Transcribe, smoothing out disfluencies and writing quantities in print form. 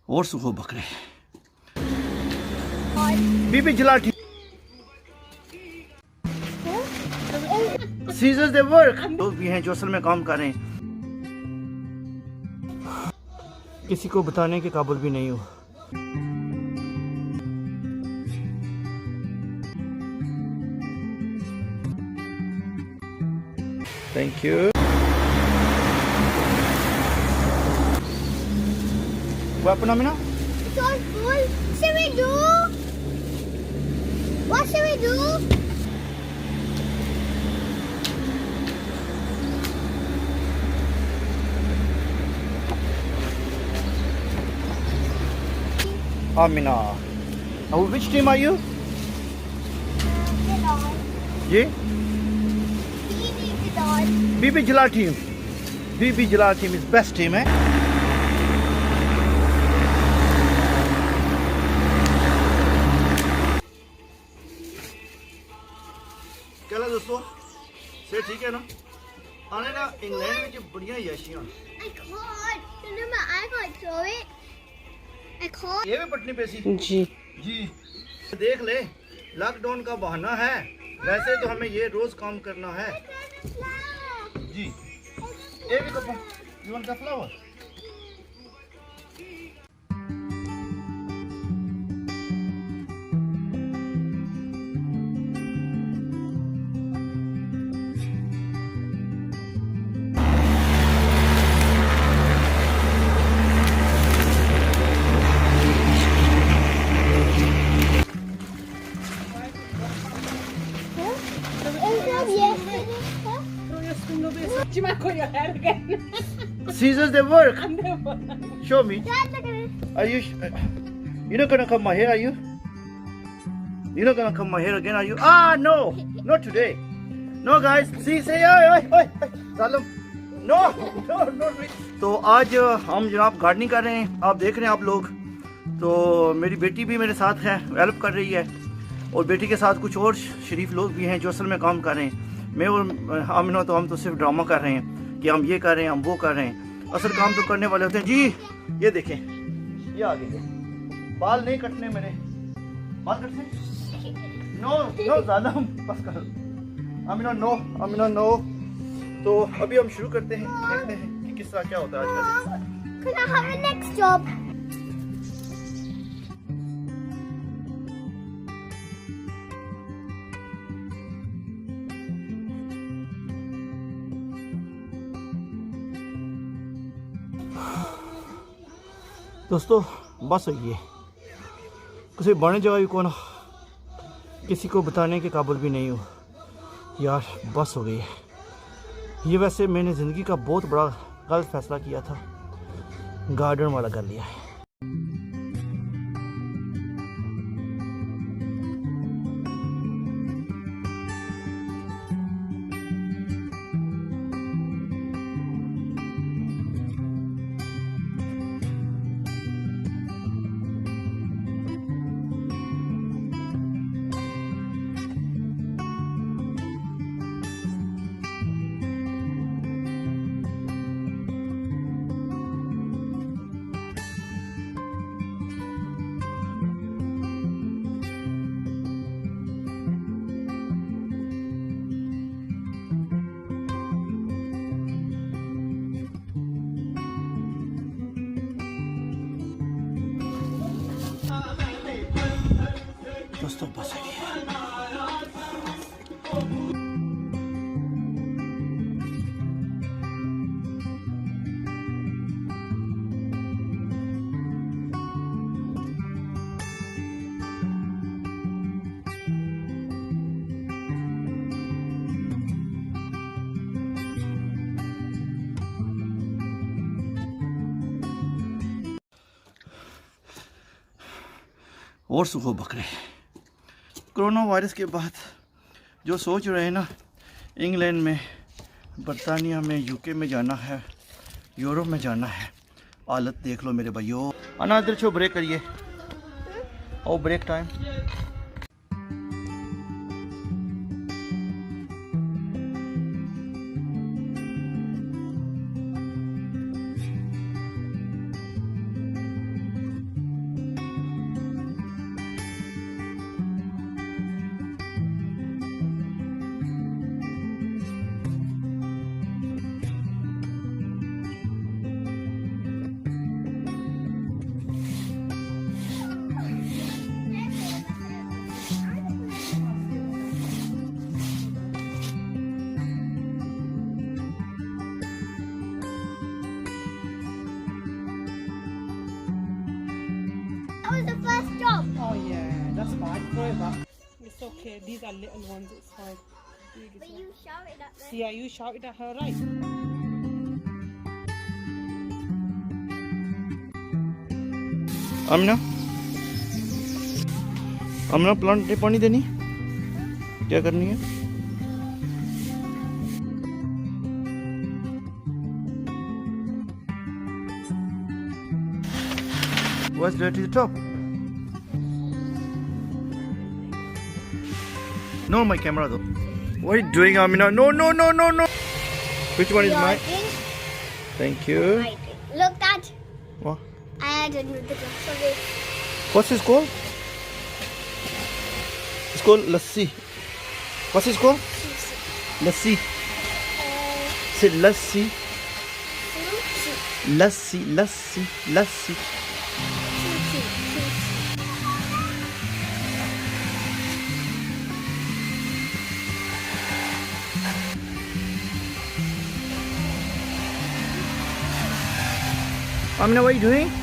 और सुखो बकरे बीबी जलाठी सीजर्स दे वर्क लोग भी हैं जो असल में काम कर रहे हैं, किसी को बताने के काबिल भी नहीं हो। Thank you. What happened, Amina? It's all full. What should we do? What should we do? Amina. Now, which team are you? Get on. ये Get on. बीबी जला टीम। बीबी जला टीम इज बेस्ट टीम है। क्या दोस्तों से ठीक है ना? आने ना इंग्लैंड में जो बढ़िया याशियां I can't. Remember, I can't throw it. I can't. ये भी पटनी पे सी जी जी देख ले, लॉकडाउन का बहाना है, वैसे तो हमें ये रोज काम करना है जी। ये भी Kapoor you want the flower. Ci manco io again. Scissors they work. Andiamo. Show me. Dad, look at this. Are you you're not gonna cut my hair, are you? You're not gonna cut my hair again, are you? Ah no, not today. No guys, see say oi Salam. No, not me. तो आज हम जनाब gardening कर रहे हैं, आप देख रहे हैं आप लोग। तो मेरी बेटी भी मेरे साथ है, हेल्प कर रही है, और बेटी के साथ कुछ और शरीफ लोग भी हैं जो असल में काम कर रहे हैं। मैं और आमिना तो हम तो सिर्फ ड्रामा कर रहे हैं कि हम ये कर रहे हैं, हम वो कर रहे हैं, असल काम तो करने वाले होते हैं जी। ये देखें, ये आ गए, बाल नहीं कटने मेरे, बाल कटने नो नो जालम बस कर आमिना नो, आमिना नो। तो अभी हम शुरू करते हैं, देखते हैं कि किस तरह क्या होता है आज का। Can I have a next job? दोस्तों बस हो गई है, किसी बने जगह भी कौन किसी को बताने के काबिल भी नहीं हो यार, बस हो गई है ये। वैसे मैंने ज़िंदगी का बहुत बड़ा गलत फैसला किया था, गार्डन वाला कर लिया है। दोस्तों बस है। और सुखो बकरे। कोरोना वायरस के बाद जो सोच रहे हैं ना, इंग्लैंड में, बरतानिया में, यूके में जाना है, यूरोप में जाना है, हालत देख लो मेरे भाइयों। आना इधर छो, ब्रेक करिए, ओ break time. was the first job. Oh yeah, that's fine. Throw it back. It's okay. These are little ones. It's fine. Big is But not. you shouted at them. Yeah, you shouted at her, right? Amna Amna plant ने पानी देनी क्या करनी है What's that to the top? No, my camera though. What are you doing, Amina? No, no, no, no, no. Which one is Your mine? drink, Thank you. my drink. Look, Dad. What? I added with the glass of it. What's this called? It's called lassi. What's this called? Lassi. Say lassi. Lassi, lassi, lassi. Amina, what are you doing?